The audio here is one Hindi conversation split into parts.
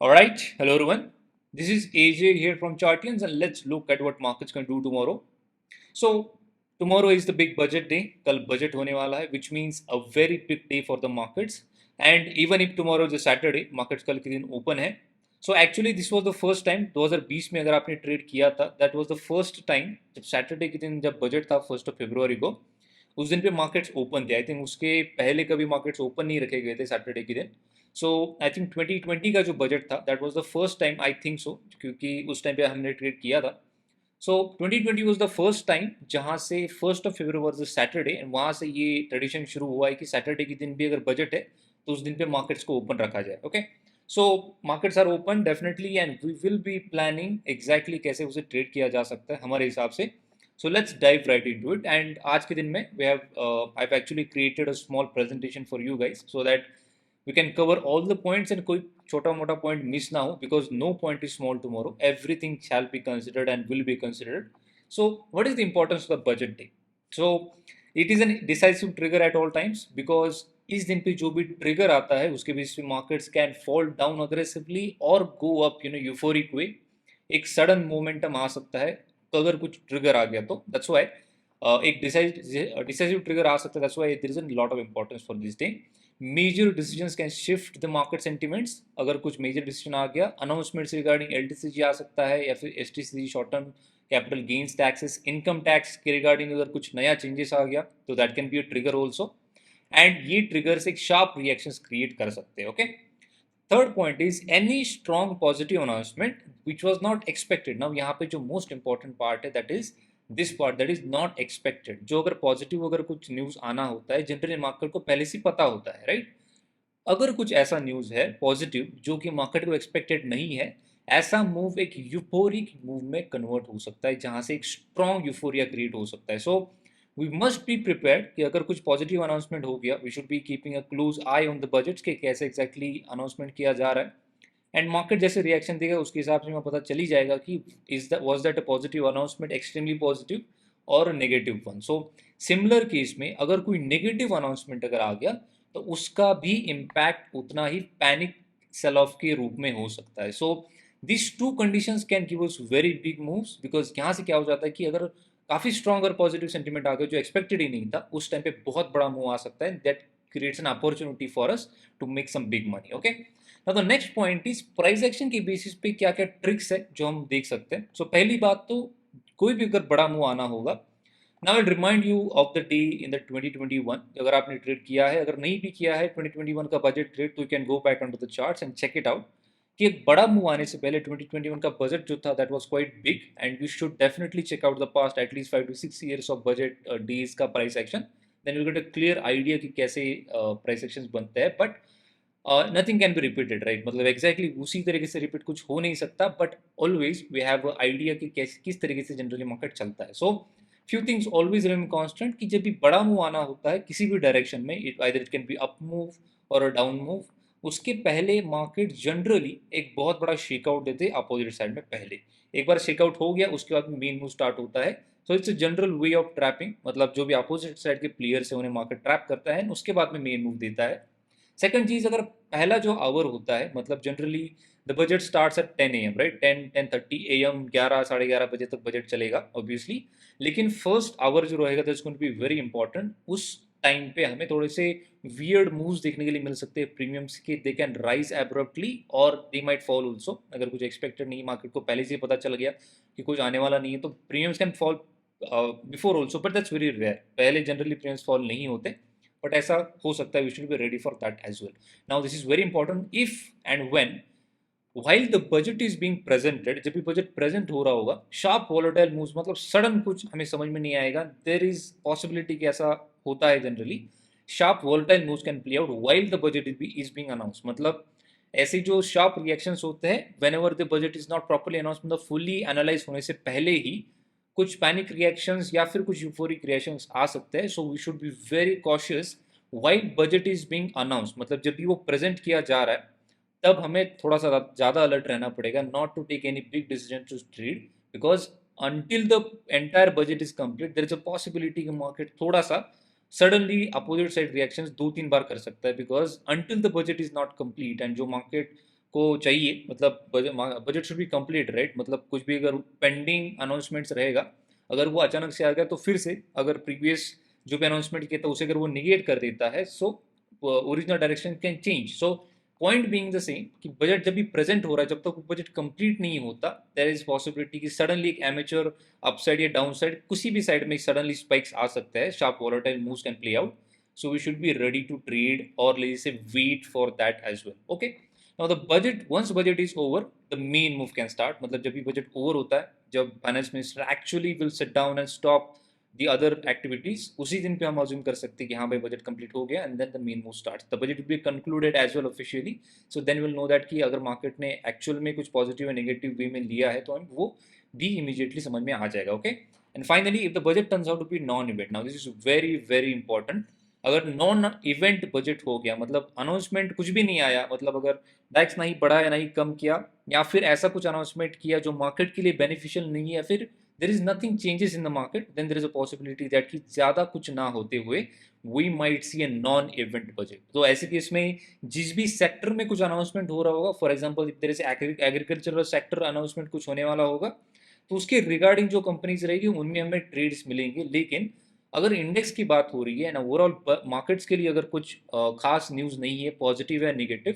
All right, hello everyone. This is AJ here from Chartians, and let's look at what markets can do tomorrow. So, tomorrow is the big budget day. कल budget होने वाला है, which means a very big day for the markets. And even if tomorrow is a Saturday, markets कल के दिन open है. So actually this was the first time 2020 में अगर आपने ट्रेड किया था, that was the first time जब सैटरडे के दिन जब बजट था 1 फरवरी को, उस दिन पे मार्केट्स ओपन थे। आई थिंक उसके पहले कभी मार्केट्स ओपन नहीं रखे गए थे सैटरडे के दिन। सो आई थिंक 2020 का जो बजट था that was the first time, I think so, क्योंकि उस टाइम पे हमने ट्रेड किया था। सो 2020 वाज द फर्स्ट टाइम जहाँ से 1 फरवरी वाज द सैटरडे, एंड वहाँ से ये ट्रेडिशन शुरू हुआ है कि सैटरडे के दिन भी अगर बजट है तो उस दिन पे मार्केट्स को ओपन रखा जाए। Okay, so markets are open definitely, and we will be planning exactly कैसे उसे ट्रेड किया जा सकता है हमारे हिसाब से। So let's dive right into it. And आज के दिन में we have I've actually created a small presentation for you guys so that we can cover all the points and कोई छोटा मोटा point miss ना हो, because no point is small tomorrow. Everything shall be considered and will be considered. So what is the importance of the budget day? So it is a decisive trigger at all times, because इस दिन पे जो भी ट्रिगर आता है उसके बेसिस पे markets can fall down aggressively और गो अप यूफोरिक वे। एक सडन मोमेंटम आ सकता है तो अगर कुछ ट्रिगर आ गया तो दैट्स वाई एक डिसाइसिव ट्रिगर आ सकता है। That's why there is a lot of importance for this day. Major decisions can shift the market sentiments. अगर कुछ मेजर डिसीजन आ गया, अनाउंसमेंट्स रिगार्डिंग एलटीसीजी आ सकता है, या फिर STCG short term capital gains taxes, income tax के रिगार्डिंग अगर कुछ नया चेंजेस आ गया तो that can be a trigger also. And ये ट्रिगर्स एक शार्प रिएक्शंस क्रिएट कर सकते हैं। Okay, third point is any strong positive announcement which was not expected. Now यहाँ पे जो मोस्ट इंपॉर्टेंट पार्ट है that is this part, that is not expected. जो अगर पॉजिटिव अगर कुछ न्यूज आना होता है, जनरली मार्केट को पहले से पता होता है, राइट? अगर कुछ ऐसा न्यूज है पॉजिटिव जो कि मार्केट को एक्सपेक्टेड नहीं है, ऐसा मूव एक यूफोरिक मूव में कन्वर्ट हो सकता है, जहां से एक स्ट्रॉन्ग यूफोरिया क्रिएट हो सकता है। So we must be prepared कि अगर कुछ पॉजिटिव अनाउंसमेंट हो गया, we should be keeping a close eye on the budgets के कैसे एग्जैक्टली अनाउंसमेंट किया जा रहा है। एंड मार्केट जैसे रिएक्शन देगा उसके हिसाब से हमें पता चली जाएगा कि is the was that a positive announcement extremely positive और negative one. So similar case में अगर कोई नेगेटिव अनाउंसमेंट अगर आ गया तो उसका भी इम्पैक्ट उतना ही पैनिक सेल ऑफ के रूप में हो सकता है। So this to conditions can give us very big moves, because यहाँ से क्या हो जाता है कि अगर काफी स्ट्रॉन्ग और पॉजिटिव सेंटीमेंट आ गया जो एक्सपेक्टेड ही नहीं था, उस टाइम पे बहुत बड़ा मूव आ सकता है। That creates an opportunity for us to make some big money. Okay, now the next point is price action के बेसिस पे क्या क्या ट्रिक्स है जो हम देख सकते हैं। सो पहली बात तो कोई भी अगर बड़ा मूव आना होगा, now I remind you of the day in the 2021। अगर आपने ट्रेड किया है, अगर नहीं भी किया है 2021 का बजट ट्रेड, तो you can go back on to the charts and check it out कि एक बड़ा मूव आने से पहले 2021 का बजट जो था that was quite big, and you should definitely check out the past at least 5 to 6 years of budget days का price action. Then you get a clear idea कि कैसे प्राइस एक्शन बनते हैं। But nothing can be repeated, right? मतलब एग्जैक्टली उसी तरीके से रिपीट कुछ हो नहीं सकता, but always we have idea कि किस तरीके से जनरली मार्केट चलता है। So few things always remain constant कि जब भी बड़ा मूव आना होता है किसी भी डायरेक्शन में, it either it can be up move और अ डाउन मूव, उसके पहले मार्केट जनरली एक बहुत बड़ा शेकआउट देते हैं अपोजिट साइड में। पहले एक बार शेकआउट हो गया उसके बाद मेन मूव स्टार्ट होता है। So it's a general way of trapping, मतलब जो भी अपोजिट साइड के प्लेयर्स है उन्हें मार्केट ट्रैप करता है, उसके बाद में मेन मूव देता है। सेकंड चीज, अगर पहला जो आवर होता है, मतलब generally the budget starts at 10 AM, right? 10-10:30 AM, 11 साढ़े 11 बजे तक बजट चलेगा ऑब्वियसली। लेकिन फर्स्ट आवर जो रहेगा that's going to be very important. उस टाइम पे हमें थोड़े से वियर्ड मूव्स देखने के लिए मिल सकते हैं प्रीमियम्स के। दे कैन राइज एब्रप्टली और दे माइट फॉल ऑल्सो। अगर कुछ एक्सपेक्टेड नहीं, मार्केट को पहले से ही पता चल गया कि कुछ आने वाला नहीं है, तो premiums can fall before also, but that's very rare. पहले जनरली प्रीमियम्स फॉल नहीं होते, बट ऐसा हो सकता है। We should be ready for that as well. Now this is very important, if and when while the budget is being presented, जब भी बजट प्रेजेंट हो रहा होगा, शार्प वॉलेटाइल मूव्स, मतलब सडन कुछ हमें समझ में नहीं आएगा, देर इज पॉसिबिलिटी कि ऐसा होता है generally. Sharp volatile moves can play out while the budget is being announced। मतलब ऐसे जो शार्प रिएक्शंस होते हैं when ever the budget is not properly announce, मतलब फुल्ली एनालाइज होने से पहले ही कुछ पैनिक रिएक्शंस या फिर कुछ यूफोरिक रिएक्शंस आ सकते हैं। So we should be very cautious while budget is being announce, मतलब जब भी वो प्रेजेंट किया जा रहा है तब हमें थोड़ा सा ज़्यादा अलर्ट रहना पड़ेगा, not to take any big decision to trade, because until the entire budget is complete there is a possibility कि मार्केट थोड़ा सा सडनली अपोजिट साइड रिएक्शंस 2-3 बार कर सकता है, because until the budget is not complete and जो मार्केट को चाहिए, मतलब budget should be complete, right? मतलब कुछ भी अगर पेंडिंग अनाउंसमेंट्स रहेगा, अगर वो अचानक से आ गया तो फिर से अगर प्रीवियस जो भी अनाउंसमेंट किया था उसे अगर वो निगेट कर देता है, so original direction can change. So point being the same कि बजट जब भी प्रेजेंट हो रहा है, जब तक वो बजट कंप्लीट नहीं होता, देयर इज पॉसिबिलिटी कि सडनली एक एमेच्योर अपसाइड या डाउनसाइड किसी भी साइड में सडनली स्पाइक्स आ सकता है, sharp volatile moves can play out. So we should be ready to trade, or let's say wait for that as well. Okay. Now the budget, once budget is over, the main move can start. मतलब जब भी budget over होता है, जब finance minister actually will sit down and stop the other activities, उसी दिन पे हम assume कर सकते हैं कि हाँ भाई budget complete हो गया, and then the main move starts. The budget will be concluded as well officially. So then we'll know that कि अगर market ने actual में कुछ positive या negative way में लिया है, तो हम वो भी immediately समझ में आ जाएगा. Okay. And finally, if the budget turns out to be non-event, now this is very very important. अगर नॉन इवेंट बजट हो गया, मतलब अनाउंसमेंट कुछ भी नहीं आया, मतलब अगर डैक्स नहीं बढ़ा या नहीं कम किया, या फिर ऐसा कुछ अनाउंसमेंट किया जो मार्केट के लिए बेनिफिशियल नहीं है, या फिर there is nothing changes in the market, then there is a possibility that कि ज़्यादा कुछ ना होते हुए we might see a non event budget. तो ऐसे केस में जिस भी सेक्टर में कुछ अनाउंसमेंट हो रहा होगा, फॉर एग्जाम्पल इस तरह से एग्रीकल्चरल सेक्टर अनाउंसमेंट कुछ होने वाला होगा, तो उसके रिगार्डिंग जो कंपनीज रहेगी उनमें हमें ट्रेड्स मिलेंगे। लेकिन अगर इंडेक्स की बात हो रही है ना, ओवरऑल मार्केट्स के लिए अगर कुछ खास न्यूज़ नहीं है, पॉजिटिव या नेगेटिव,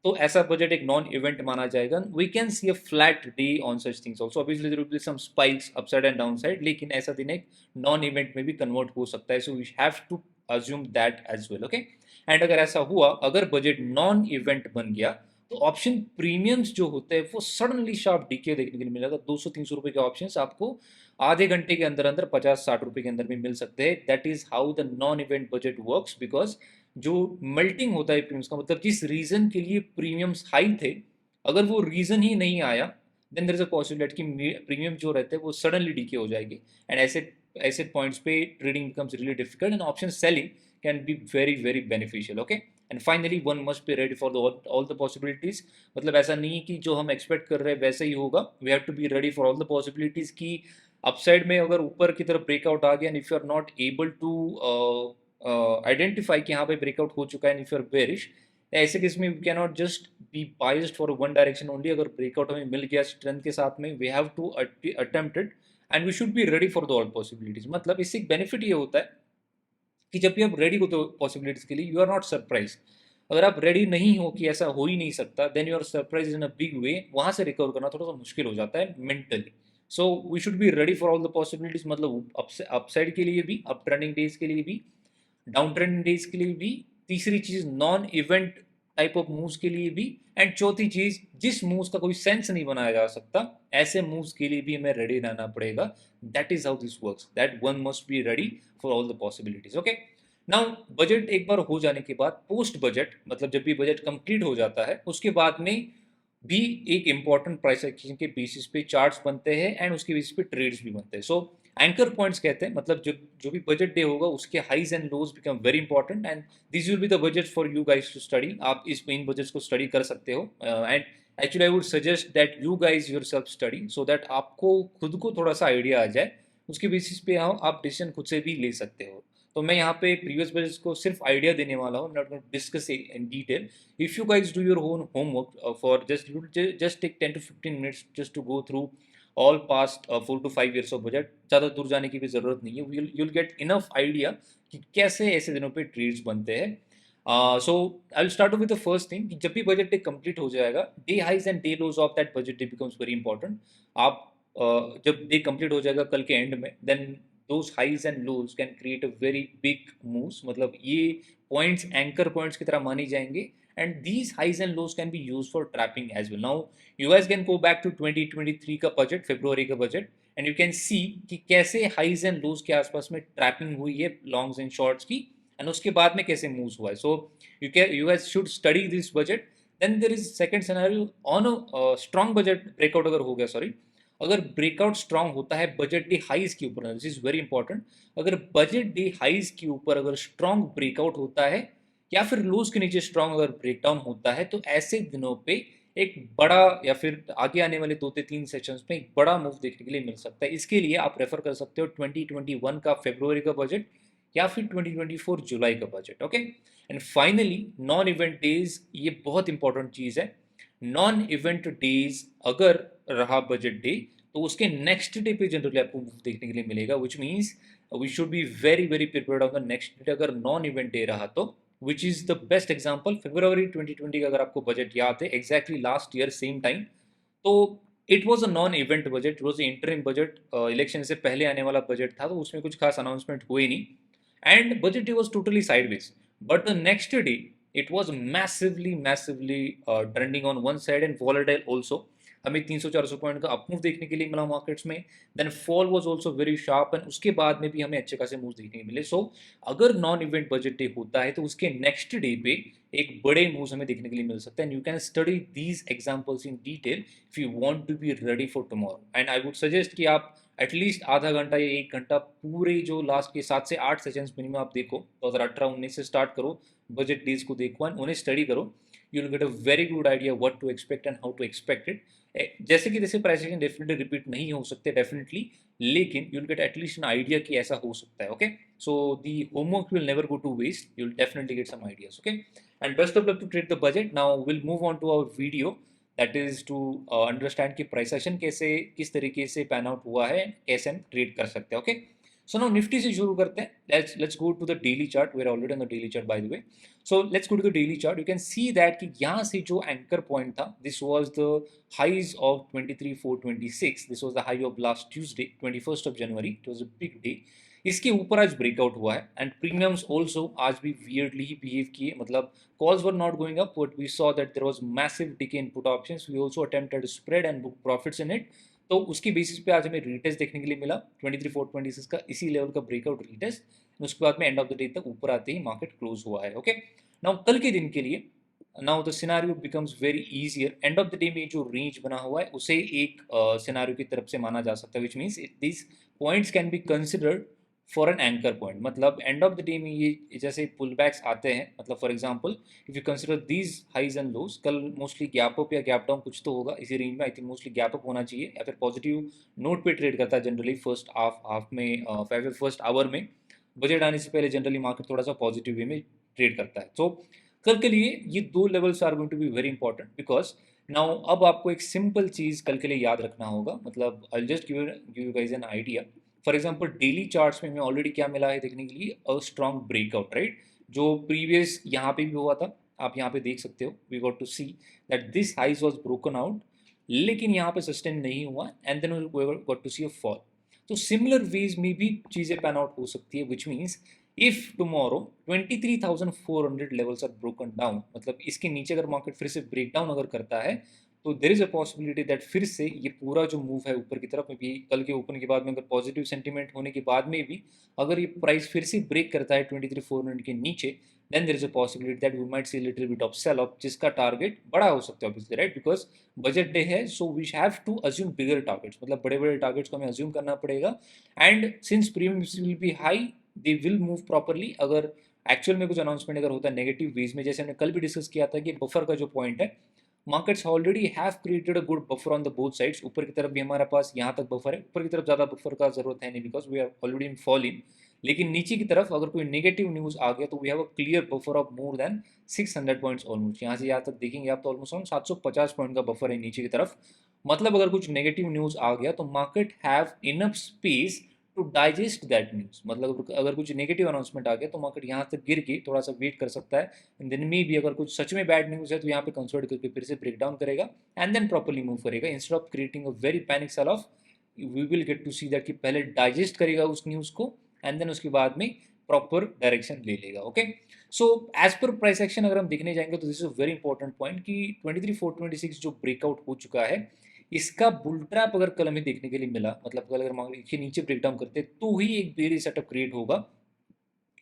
तो ऐसा बजट एक नॉन इवेंट माना जाएगा। We can see a flat day on such things also, obviously there will be some spikes upside and downside, लेकिन ऐसा दिन एक नॉन इवेंट में भी कन्वर्ट हो सकता है। So we have to assume that as well. Okay. And अगर ऐसा हुआ, अगर बजट नॉन इवेंट बन गया, तो ऑप्शन प्रीमियम्स जो होते हैं वो सडनली शार्प डीके देखने के लिए मिलेगा। 200-300 रुपए के ऑप्शंस आपको आधे घंटे के अंदर अंदर 50-60 रुपए के अंदर भी मिल सकते हैं। That is how the non event budget works, because जो मेल्टिंग होता है प्रीमियम्स का, मतलब जिस रीजन के लिए प्रीमियम्स हाई थे, अगर वो रीजन ही नहीं आया, then there is a possibility कि प्रीमियम जो रहते हैं वो सडनली डीके हो जाएगी, एंड ऐसे ऐसे पॉइंट्स पे trading becomes really difficult, and option selling can be very very beneficial. Okay. And finally one must be ready for all the possibilities. मतलब ऐसा नहीं कि जो हम एक्सपेक्ट कर रहे हैं वैसे ही होगा, we have to be ready for all the possibilities की अपसाइड में अगर ऊपर की तरफ ब्रेकआउट आ गया, and if you are not able to identify कि हाँ भाई ब्रेकआउट हो चुका है, and if you are bearish, ऐसे केस में we can not just be biased for one direction only. अगर ब्रेकआउट हमें मिल गया स्ट्रेंथ के साथ में, we have to attempt it, and we should be ready for the all possibilities. मतलब इससे एक बेनिफिट ये होता है कि जब भी आप रेडी होते हो पॉसिबिलिटीज के लिए, यू आर नॉट सरप्राइज। अगर आप रेडी नहीं हो कि ऐसा हो ही नहीं सकता, then you are surprise in a big way, वहां से रिकवर करना थोड़ा सा मुश्किल हो जाता है mentally. So we should be ready for all the possibilities, मतलब अपसाइड के लिए भी, अप ट्रेंडिंग डेज के लिए भी, डाउन ट्रेंडिंग डेज के लिए भी, तीसरी चीज non event type of moves के लिए भी, एंड चौथी चीज जिस मूव्स का कोई सेंस नहीं बनाया जा सकता, ऐसे मूव्स के लिए भी हमें रेडी रहना पड़ेगा। That is how this works, that one must be ready for all the possibilities. Okay. Now budget एक बार हो जाने के बाद, पोस्ट बजट, मतलब जब भी बजट कंप्लीट हो जाता है, उसके बाद में भी एक इंपॉर्टेंट प्राइस एक्शन के बेसिस पे चार्ट्स बनते हैं, एंड उसके बेसिस पे ट्रेड्स भी बनते हैं। सो एंकर पॉइंट्स कहते हैं, मतलब जो भी बजट डे होगा उसके highs and lows become very important, and this will be the budget for you guys to study. आप इस मेन बजट्स को स्टडी कर सकते हो, and actually I would suggest that you guys yourself study, so that आपको खुद को थोड़ा सा आइडिया आ जाए, उसके बेसिस पे आप डिसीजन खुद से भी ले सकते हो। तो मैं यहाँ पे प्रीवियस बजट को सिर्फ आइडिया देने वाला हूँ, not going to discuss in detail. If you guys do your own homework, for just take 10 to 15 minutes just to go through all past 4 to 5 years of budget, ज़्यादा दूर जाने की भी ज़रूरत नहीं है। You'll get enough idea कि कैसे ऐसे दिनों पे ट्रेड्स बनते हैं। So I'll start off with the first thing कि जब भी बजट डे कंप्लीट हो जाएगा, day highs and day lows of that budget day becomes very important. आप जब डे कंप्लीट हो जाएगा कल के एंड में, then those highs and lows can create a very big moves, मतलब ये पॉइंट्स एंकर पॉइंट्स की तरह मानी जाएंगे, and these highs and lows can be used for trapping as well. Now you guys can go back to 2023 का बजट, फरवरी का बजट, एंड यू कैन सी कि कैसे हाइज एंड लोज के आसपास में ट्रैपिंग हुई है लॉन्ग्स एंड शॉर्ट्स की, एंड उसके बाद में कैसे मूव्स हुआ है। सो you guys should study this budget. Then there is second scenario on a strong budget breakout अगर हो गया, सॉरी, अगर ब्रेकआउट स्ट्रांग होता है बजट डे हाइज के ऊपर, दिस इज वेरी इंपॉर्टेंट, अगर बजट डे हाइज के ऊपर अगर स्ट्रांग ब्रेकआउट होता है, या फिर लोज के नीचे स्ट्रांग अगर ब्रेकडाउन होता है, तो ऐसे दिनों पे एक बड़ा, या फिर आगे आने वाले 2 से 3 सेशंस में एक बड़ा मूव देखने के लिए मिल सकता है। इसके लिए आप रेफर कर सकते हो 2021 का फरवरी का बजट, या फिर 2024 जुलाई का budget. Okay. And finally non event days, ये बहुत इंपॉर्टेंट चीज है। नॉन इवेंट डेज अगर रहा बजट डे तो उसके नेक्स्ट डे पे जनरली आपको मूव देखने के लिए मिलेगा, which means we should be very very prepared on the next day अगर नॉन इवेंट डे रहा तो, which is the best example फरवरी 2020 का अगर आपको बजट याद है exactly last year same time, तो it was a non event budget, it was interim budget, election से पहले आने वाला बजट था तो उसमें कुछ खास अनाउंसमेंट हुए नहीं and budget day was totally sideways. But the next day, it was massively trending on one side and volatile also. हमें 300-400 पॉइंट का अप मूव देखने के लिए मिला मार्केट्स में, then fall was also very sharp and उसके बाद में भी हमें अच्छे खासे मूव देखने को मिले. सो अगर नॉन इवेंट बजट डे होता है तो उसके नेक्स्ट डे पे एक बड़े मूव्स हमें देखने के लिए मिल सकते हैं. And you can study these examples in detail if you want to be ready for tomorrow. And I would suggest कि आप एटलीस्ट आधा घंटा या एक घंटा पूरे जो लास्ट के 7 से 8 सेशंस मिनिमम आप देखो, 2018-19 से स्टार्ट करो, बजट डील्स को देखो एंड उन्हें स्टडी करो. You will get a very good idea what to expect and how to expect it. जैसे कि जैसे प्राइस एक्शन डेफिनेटली रिपीट नहीं हो सकते डेफिनेटली, लेकिन you will get at least an idea कि ऐसा हो सकता है. Okay, so the homework will never go to waste, you will definitely get some ideas. Okay, and best of luck to trade the budget. Now will move on to our video that is to understand कि प्राइस एक्शन कैसे किस तरीके से पैन आउट हुआ है, कैसे हम ट्रेड कर सकते हैं. ओके, सो नाउ निफ्टी से शुरू करते हैं. Let's go to the daily chart. We are already on the daily chart by the way. So let's go to the daily chart. You can see that कि यहाँ से जो एंकर पॉइंट था, this was the highs of 23,426. This was the high of last Tuesday 21st of January. It was a big day. इसके ऊपर आज ब्रेकआउट हुआ है एंड प्रीमियम्स ऑल्सो आज भी वियर्डली ही बिहेव किए. मतलब calls were not going up, but we saw that there was massive decay in put options. We also attempted to spread and book profits in it. तो उसकी बेसिस पे आज हमें रीटेस्ट देखने के लिए मिला 23,426 का, इसी लेवल का ब्रेकआउट रीटेस्ट. उसके बाद में एंड ऑफ द डे तक ऊपर आते ही मार्केट क्लोज हुआ है. ओके, नाउ कल के दिन के लिए now the scenario becomes very easier. And of the day में जो रेंज बना हुआ है उसे एक सिनारियो की तरफ से माना जा सकता है, which means this points can be considered for an anchor point. मतलब एंड ऑफ द डे में ये जैसे पुल बैक्स आते हैं, मतलब for example if you consider these highs and lows, कल मोस्टली गैप अप या गैप डाउन कुछ तो होगा इसी रेंज में. I think mostly gap up होना चाहिए या फिर पॉजिटिव नोट पे ट्रेड करता है जनरली फर्स्ट हाफ में, फर्स्ट आवर में. बजट आने से पहले जनरली मार्केट थोड़ा सा पॉजिटिव वे में ट्रेड करता है. तो कल के लिए ये दो levels are going to be very important because now अब आपको एक सिंपल चीज़ कल के लिए याद रखना होगा. मतलब I just give you guys an idea. For example daily charts में हमें ऑलरेडी क्या मिला है देखने के लिए, अ स्ट्रॉन्ग ब्रेकआउट, राइट, जो प्रीवियस यहाँ पे भी हुआ था. आप यहाँ पे देख सकते हो, we got to see that this highs was broken out, लेकिन यहाँ पे सस्टेन नहीं हुआ and then we got to see a fall. तो सिमिलर वेज में भी चीज़ें पैन आउट हो सकती है, which means if tomorrow 23,400 levels are broken down, मतलब इसके नीचे अगर मार्केट फिर से ब्रेक डाउन अगर करता है तो देर इज अ पॉसिबिलिटी दैट फिर से ये पूरा जो मूव है ऊपर की तरफ में भी, कल के ओपन के बाद में अगर पॉजिटिव सेंटीमेंट होने के बाद में भी अगर ये प्राइस फिर से ब्रेक करता है 23,400 के नीचे, then there is a possibility that we might see little bit of sell off, जिसका टारगेट बड़ा हो सकता है obviously, right, because budget day है. So we have to assume bigger targets, मतलब बड़े बड़े टारगेट्स को हमें अज्यूम करना पड़ेगा. And since premiums will be high, they will move properly. अगर एक्चुअल में कुछ अनाउंसमेंट अगर होता है नेगेटिव वेज में, जैसे हमने कल भी डिस्कस किया था कि बफर का जो पॉइंट है, markets already have created a good buffer on the both sides. ऊपर की तरफ भी हमारे पास यहाँ तक बफर है, ऊपर की तरफ ज़्यादा बफर का जरूरत है नहीं because we are already in fall in. लेकिन नीचे की तरफ अगर कोई नेगेटिव न्यूज़ आ गया तो we have a clear buffer of more than 600 points almost. यहाँ से यहाँ तक देखेंगे आप तो ऑलमोस्ट 750 पॉइंट का बफर है नीचे की तरफ. मतलब अगर कुछ नेगेटिव न्यूज़ आ गया तो market have enough space to digest that news. मतलब अगर कुछ नेगेटिव अनाउंसमेंट आ गया तो मार्केट यहाँ तक गिर के थोड़ा सा वेट कर सकता है. दिन में भी अगर कुछ सच में बैड न्यूज़ है तो यहाँ पे कंसोलिडेट करके फिर से ब्रेक डाउन करेगा एंड देन प्रॉपरली मूव करेगा. Instead of creating a very panic sell off, we will get to see that कि पहले डाइजेस्ट करेगा उस न्यूज़ को एंड देन उसके बाद में प्रॉपर डायरेक्शन ले लेगा. Okay, so as per price action अगर हम देखने जाएंगे तो this is a very important point कि 23,426 जो ब्रेकआउट हो चुका है, इसका बुल ट्रैप अगर कल हमें देखने के लिए मिला, मतलब कल अगर मार्केट के नीचे ब्रेक डाउन करते तो ही एक बेरी सेटअप क्रिएट होगा.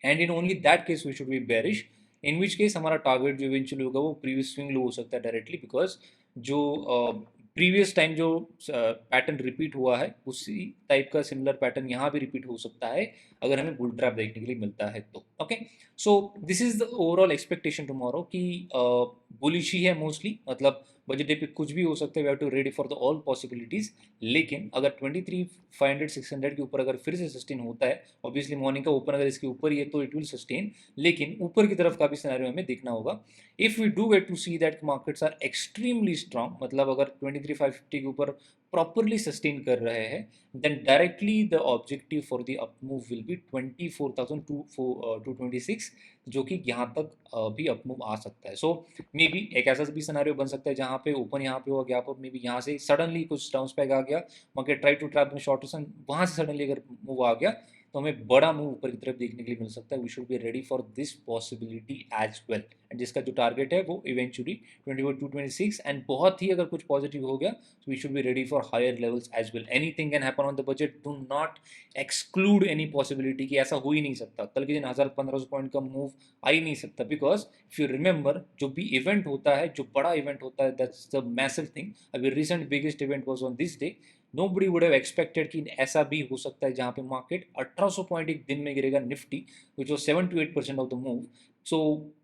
And in only that case we should be bearish, in which case हमारा टारगेट जो इवेंचुअली होगा वो प्रीवियस स्विंग लो हो सकता है डायरेक्टली, बिकॉज जो प्रीवियस टाइम जो पैटर्न रिपीट हुआ है उसी टाइप का सिमिलर पैटर्न यहाँ भी रिपीट हो सकता है अगर हमें बुल ट्रैप देखने के लिए मिलता है तो. Okay, so this is the overall expectation tomorrow कि बुलिश ही है मोस्टली. मतलब बजट डे पे कुछ भी हो सकता है, we have to ready for the all possibilities. लेकिन अगर 23,500 600 के ऊपर अगर फिर से सस्टेन होता है, ऑब्वियसली मॉर्निंग का ओपन अगर इसके ऊपर ही है तो इट विल सस्टेन, लेकिन ऊपर की तरफ का भी सिनेरियो हमें देखना होगा। If we do get to see that markets are extremely strong, मतलब अगर 23,550 के ऊपर प्रॉपरली सस्टेन कर रहे हैं, then directly the objective for the up move will be 24,226, जो कि यहाँ तक भी अप मूव आ सकता है। सो मे बी एक ऐसा भी सिनेरियो बन सकता है जहाँ पे ओपन यहाँ पे हुआ, गैप अप, मे बी यहाँ से सडनली कुछ डाउन स्पैक आ गया, market try to trap in short position, वहाँ से सडनली अगर मूव आ गया तो हमें बड़ा मूव ऊपर की तरफ देखने के लिए मिल सकता है। We should be ready for this possibility as well, and जिसका जो टारगेट है वो इवेंचुअली 24,226, एंड बहुत ही अगर कुछ पॉजिटिव हो गया तो we should be ready for higher levels as well. Anything can happen on the budget, do not exclude any possibility कि ऐसा हो ही नहीं सकता, कल के दिन 1000-1500 पॉइंट का मूव आ ही नहीं सकता, बिकॉज इफ यू रिमेंबर जो भी इवेंट होता है, जो बड़ा इवेंट होता है, दैट्स द मैसिव थिंग। अभी recent biggest event was on this day, nobody would have expected कि ऐसा भी हो सकता है जहां पे मार्केट 1800 पॉइंट एक दिन में गिरेगा, Nifty which was 7 to 8% of the move. So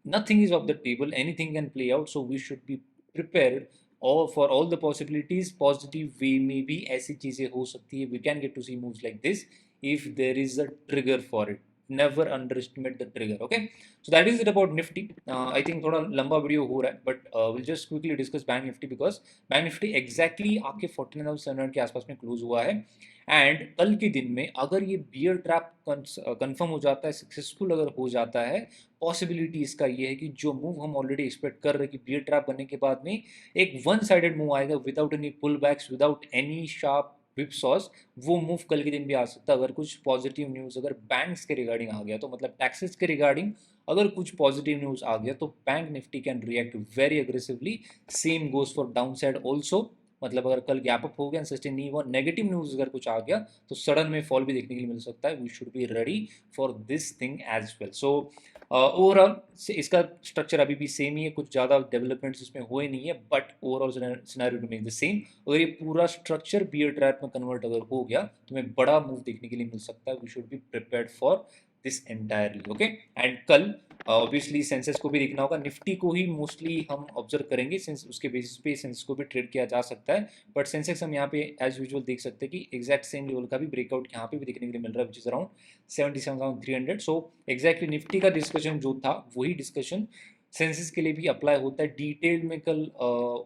nothing is off the table, anything can play out, so we should be prepared और for all the possibilities. Positive way में भी ऐसी चीजें हो सकती है, we can get to see moves like this if there is a trigger for it. Never underestimate the trigger. Okay, so that is it about Nifty. I think थोड़ा लंबा वीडियो हो रहा है, but we'll just quickly discuss Bank Nifty because Bank Nifty exactly आके 49,700 के आसपास में क्लोज हुआ है, एंड कल के दिन में अगर ये बियर ट्रैप कंफर्म हो जाता है, सक्सेसफुल अगर हो जाता है, पॉसिबिलिटी इसका ये है कि जो मूव हम ऑलरेडी एक्सपेक्ट कर रहे हैं कि बियर ट्रैप बनने के बाद में एक वन साइडेड मूव आएगा without any pullbacks, without any sharp whipsaws, वो मूव कल के दिन भी आ सकता है। अगर कुछ पॉजिटिव न्यूज़ अगर बैंक्स के रिगार्डिंग आ गया तो, मतलब टैक्सेस के रिगार्डिंग अगर कुछ पॉजिटिव न्यूज़ आ गया तो bank Nifty can react very aggressively. Same goes for down side also, मतलब अगर कल गैप अप हो गया, सस्टेन नहीं हुआ, नेगेटिव न्यूज़ अगर कुछ आ गया तो सडन में फॉल भी देखने के लिए मिल सकता है। We should be ready for this thing as well. So overall इसका स्ट्रक्चर अभी भी सेम ही है, कुछ ज़्यादा डेवलपमेंट्स इसमें हुए नहीं है, but overall scenario remain the same. अगर ये पूरा स्ट्रक्चर बियर ट्रैप में कन्वर्ट अगर हो गया तो हमें बड़ा मूव देखने के लिए मिल सकता है। We should be prepared for this entirely. Okay, and कल ऑब्वियसली सेंसेस को भी देखना होगा, निफ्टी को ही मोस्टली हम ऑब्जर्व करेंगे सिंस उसके बेसिस पे सेंसेस को भी ट्रेड किया जा सकता है, बट सेंसेक्स हम यहाँ पे एज यूजुअल देख सकते हैं कि एग्जैक्ट सेम लेवल का भी ब्रेकआउट यहाँ पे भी देखने के लिए मिल रहा है, which is around 77,300। So exactly Nifty का डिस्कशन जो था वही डिस्कशन सेंसेस के लिए भी अप्लाई होता है। डिटेल में कल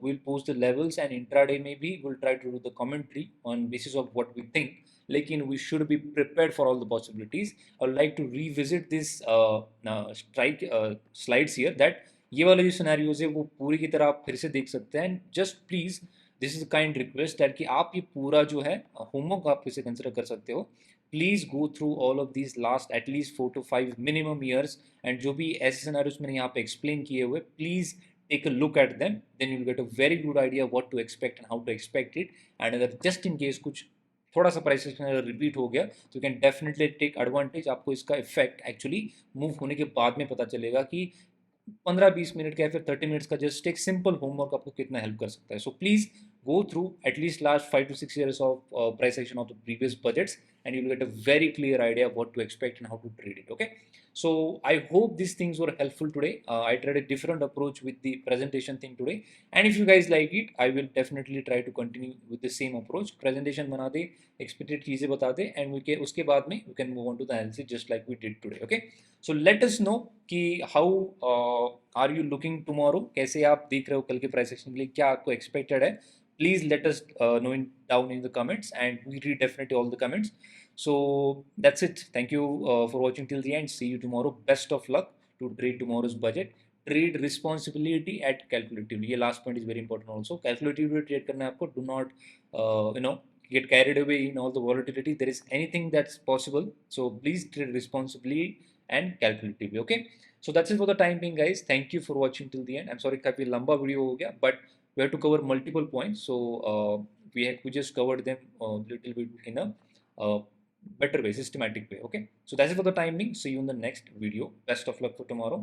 will post the levels, and intraday में भी will try to do the commentary on basis of what we think, लेकिन we should be prepared for all the possibilities. I would like to revisit this strike slides here, that ये वाले जो सिनेरियोज है वो पूरी की तरह आप फिर से देख सकते हैं। And just please this is kind request that कि आप ये पूरा जो है होमवर्क आप फिर से कंसिडर कर सकते हो। Please go through all of these last at least 4 to 5 minimum years, and जो भी ऐसे सिनेरियोज मैंने यहाँ पे एक्सप्लेन किए हुए, please take a look at them, then you'll get a very good idea what to expect and how to expect it. And अगर just in case कुछ थोड़ा सा प्राइस एक्शन अगर रिपीट हो गया तो you can definitely take advantage. आपको इसका इफेक्ट एक्चुअली मूव होने के बाद में पता चलेगा कि 15-20 मिनट का या फिर 30 मिनट्स का जस्ट एक सिंपल होमवर्क आपको कितना हेल्प कर सकता है। So please go through at least last 5 to 6 years of price action of the previous budgets, and you'll get a very clear idea of what to expect and how to trade it. Okay, so I hope these things were helpful today. I tried a different approach with the presentation thing today, and if you guys like it, I will definitely try to continue with the same approach. Presentation बना दे, expected चीजें बता दे, and उसके बाद में we can move on to the analysis just like we did today. Okay, so let us know कि how are you looking tomorrow, कैसे आप देख रहे हो कल के प्राइस एक्शन के लिए, क्या आपको एक्सपेक्टेड है। Please let us know down in the comments, and we read definitely all the comments. So that's it. Thank you for watching till the end. See you tomorrow. Best of luck to trade tomorrow's budget. Trade responsibility at calculatively. ये last point is very important also. Calculatively trade करना है आपको. Do not get carried away in all the volatility. There is anything that's possible. So please trade responsibly and calculatively. Okay. So that's it for the time being, guys. Thank you for watching till the end. I'm sorry काफी लंबा वीडियो हो गया, but we have to cover multiple points, so we just covered them a little bit in a better way, systematic way. Okay, so that's it for the time being. See you in the next video. Best of luck for tomorrow.